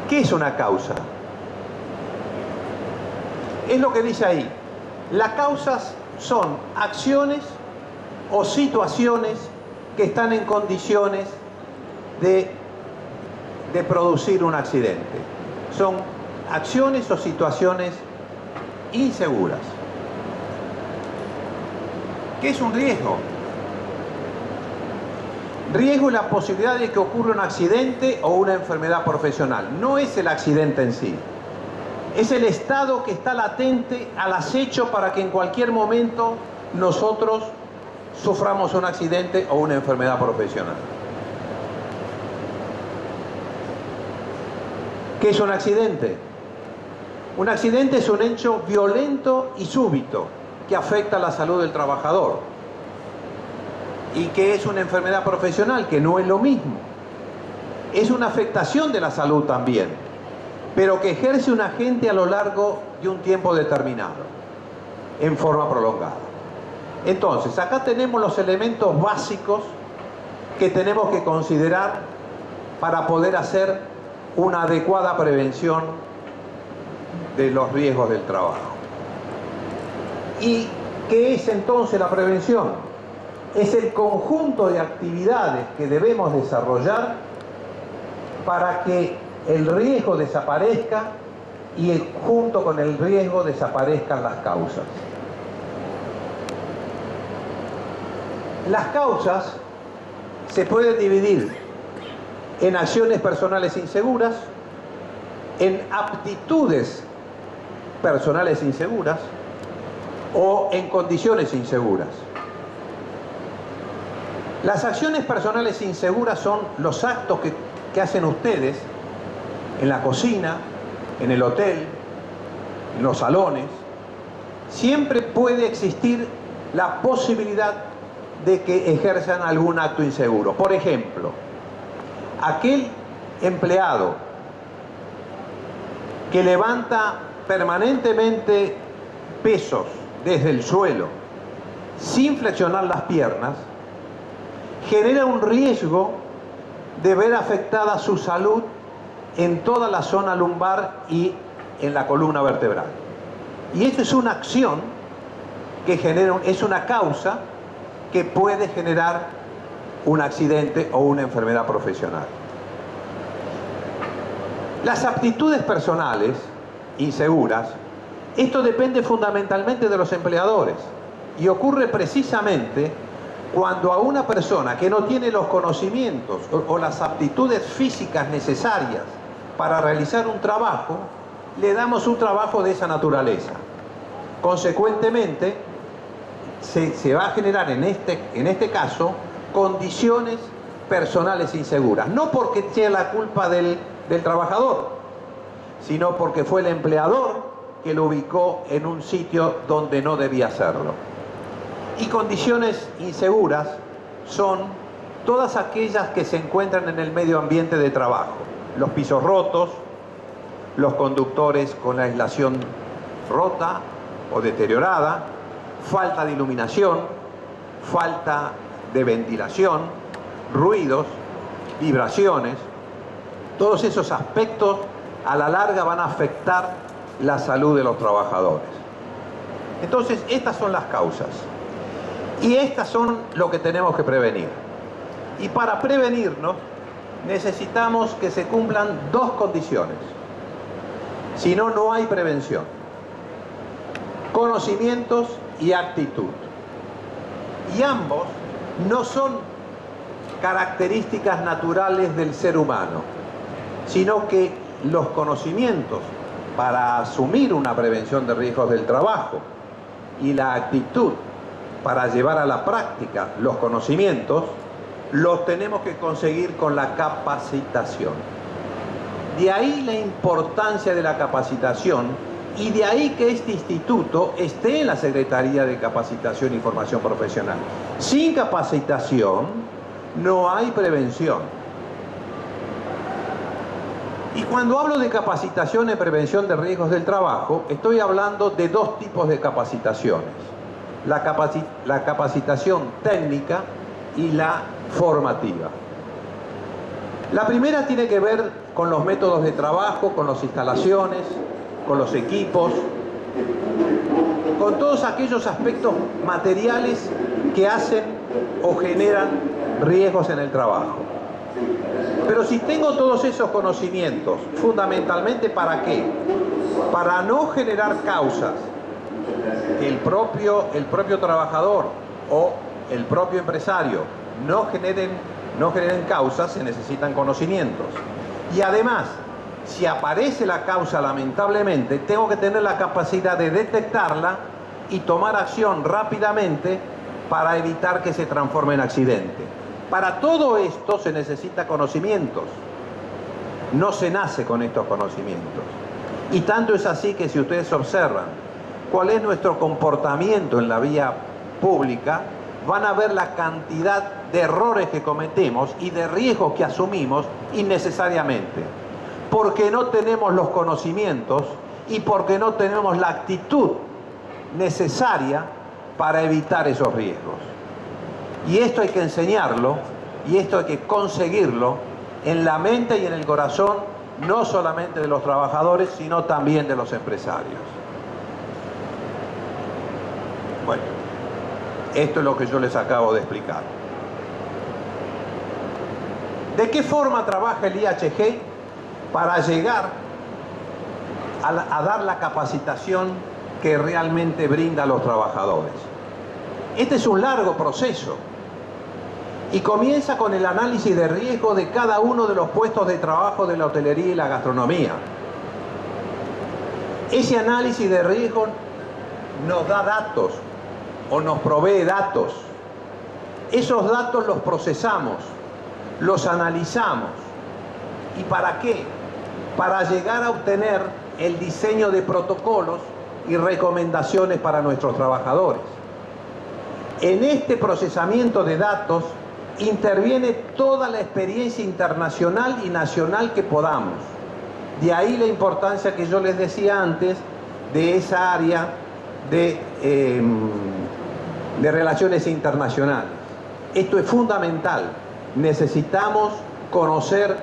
¿Qué es una causa? Es lo que dice ahí. Las causas son acciones o situaciones que están en condiciones de producir un accidente. Son acciones o situaciones inseguras. ¿Qué es un riesgo? Riesgo es la posibilidad de que ocurra un accidente o una enfermedad profesional. No es el accidente en sí. Es el estado que está latente al acecho para que en cualquier momento nosotros suframos un accidente o una enfermedad profesional. ¿Qué es un accidente? Un accidente es un hecho violento y súbito que afecta a la salud del trabajador. ¿Y qué es una enfermedad profesional? Que no es lo mismo. Es una afectación de la salud también, pero que ejerce un agente a lo largo de un tiempo determinado, en forma prolongada. Entonces, acá tenemos los elementos básicos que tenemos que considerar para poder hacer una adecuada prevención de los riesgos del trabajo. ¿Y qué es entonces la prevención? Es el conjunto de actividades que debemos desarrollar para que el riesgo desaparezca y junto con el riesgo desaparezcan las causas. Las causas se pueden dividir en acciones personales inseguras, en aptitudes personales inseguras o en condiciones inseguras. Las acciones personales inseguras son los actos que hacen ustedes en la cocina, en el hotel, en los salones. Siempre puede existir la posibilidad de que ejerzan algún acto inseguro. Por ejemplo, aquel empleado que levanta permanentemente pesos desde el suelo sin flexionar las piernas, genera un riesgo de ver afectada su salud en toda la zona lumbar y en la columna vertebral. Y esto es una acción que genera, es una causa que puede generar un accidente o una enfermedad profesional. Las aptitudes personales inseguras, esto depende fundamentalmente de los empleadores y ocurre precisamente cuando a una persona que no tiene los conocimientos o las aptitudes físicas necesarias para realizar un trabajo, le damos un trabajo de esa naturaleza. Consecuentemente, se va a generar en este caso condiciones personales inseguras. No porque sea la culpa del trabajador, sino porque fue el empleador que lo ubicó en un sitio donde no debía hacerlo. Y condiciones inseguras son todas aquellas que se encuentran en el medio ambiente de trabajo. Los pisos rotos, los conductores con la aislación rota o deteriorada, falta de iluminación, falta de ventilación, ruidos, vibraciones. Todos esos aspectos a la larga van a afectar la salud de los trabajadores. Entonces, estas son las causas. Y estas son lo que tenemos que prevenir. Y para prevenirnos necesitamos que se cumplan dos condiciones. Si no, no hay prevención. Conocimientos y actitud. Y ambos no son características naturales del ser humano, sino que los conocimientos para asumir una prevención de riesgos del trabajo y la actitud para llevar a la práctica los conocimientos, los tenemos que conseguir con la capacitación. De ahí la importancia de la capacitación y de ahí que este instituto esté en la Secretaría de Capacitación y Formación Profesional. Sin capacitación no hay prevención. Y cuando hablo de capacitación y prevención de riesgos del trabajo, estoy hablando de dos tipos de capacitaciones. La capacitación técnica y la formativa. La primera tiene que ver con los métodos de trabajo, con las instalaciones, con los equipos, con todos aquellos aspectos materiales que hacen o generan riesgos en el trabajo. Pero si tengo todos esos conocimientos, fundamentalmente ¿para qué? Para no generar causas que el propio trabajador o el propio empresario no generen causas, se necesitan conocimientos. Y además, si aparece la causa, lamentablemente, tengo que tener la capacidad de detectarla y tomar acción rápidamente para evitar que se transforme en accidente. Para todo esto se necesita conocimientos. No se nace con estos conocimientos. Y tanto es así que si ustedes observan cuál es nuestro comportamiento en la vía pública, van a ver la cantidad de errores que cometemos y de riesgos que asumimos innecesariamente. Porque no tenemos los conocimientos y porque no tenemos la actitud necesaria para evitar esos riesgos. Y esto hay que enseñarlo y esto hay que conseguirlo en la mente y en el corazón, no solamente de los trabajadores, sino también de los empresarios. Bueno, esto es lo que yo les acabo de explicar. ¿De qué forma trabaja el IHG para llegar a dar la capacitación que realmente brinda a los trabajadores? Este es un largo proceso y comienza con el análisis de riesgo de cada uno de los puestos de trabajo de la hotelería y la gastronomía. Ese análisis de riesgo nos da datos o nos provee datos. Esos datos los procesamos, los analizamos. ¿Y para qué? Para llegar a obtener el diseño de protocolos y recomendaciones para nuestros trabajadores. En este procesamiento de datos interviene toda la experiencia internacional y nacional que podamos. De ahí la importancia que yo les decía antes de esa área de relaciones internacionales. Esto es fundamental. Necesitamos conocer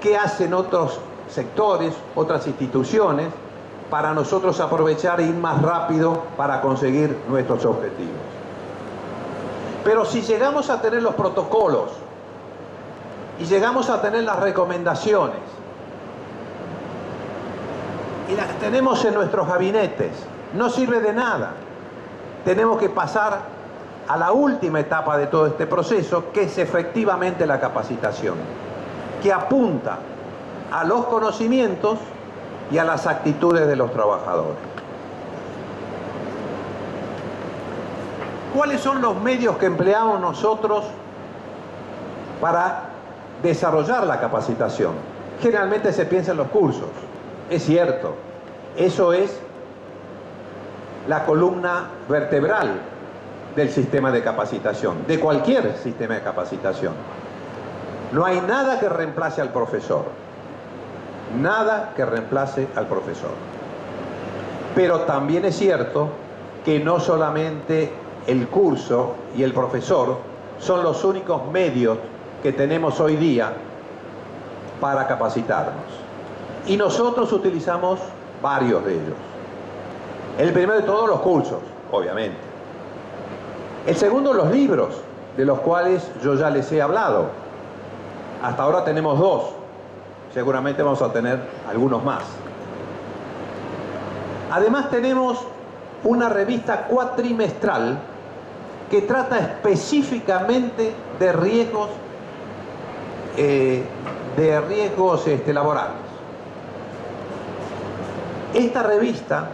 qué hacen otros sectores, otras instituciones, para nosotros aprovechar e ir más rápido para conseguir nuestros objetivos. Pero si llegamos a tener los protocolos y llegamos a tener las recomendaciones y las tenemos en nuestros gabinetes, no sirve de nada. Tenemos que pasar a la última etapa de todo este proceso, que es efectivamente la capacitación, que apunta a los conocimientos y a las actitudes de los trabajadores. ¿Cuáles son los medios que empleamos nosotros para desarrollar la capacitación? Generalmente se piensa en los cursos. Es cierto, eso es la columna vertebral del sistema de capacitación, de cualquier sistema de capacitación. No hay nada que reemplace al profesor. Nada que reemplace al profesor. Pero también es cierto que no solamente el curso y el profesor son los únicos medios que tenemos hoy día para capacitarnos. Y nosotros utilizamos varios de ellos. El primero de todos, los cursos, obviamente. El segundo, los libros, de los cuales yo ya les he hablado. Hasta ahora tenemos 2. Seguramente vamos a tener algunos más. Además tenemos una revista cuatrimestral que trata específicamente de riesgos laborales. Esta revista,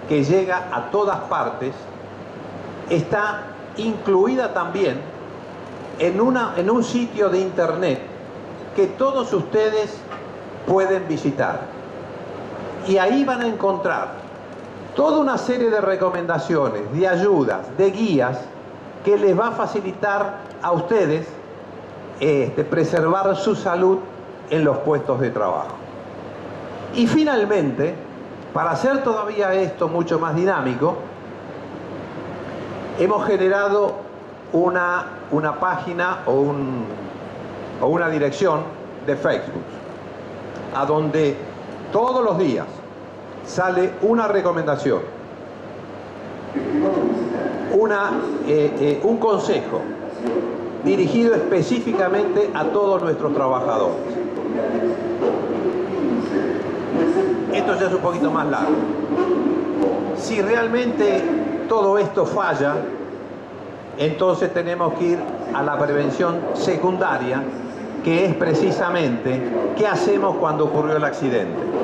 que llega a todas partes, está incluida también en un sitio de internet que todos ustedes pueden visitar. Y ahí van a encontrar toda una serie de recomendaciones, de ayudas, de guías, que les va a facilitar a ustedes preservar su salud en los puestos de trabajo. Y finalmente, para hacer todavía esto mucho más dinámico, hemos generado una página o una dirección de Facebook, a donde todos los días sale una recomendación, un consejo dirigido específicamente a todos nuestros trabajadores. Esto ya es un poquito más largo. Si realmente todo esto falla, entonces tenemos que ir a la prevención secundaria, que es precisamente qué hacemos cuando ocurrió el accidente.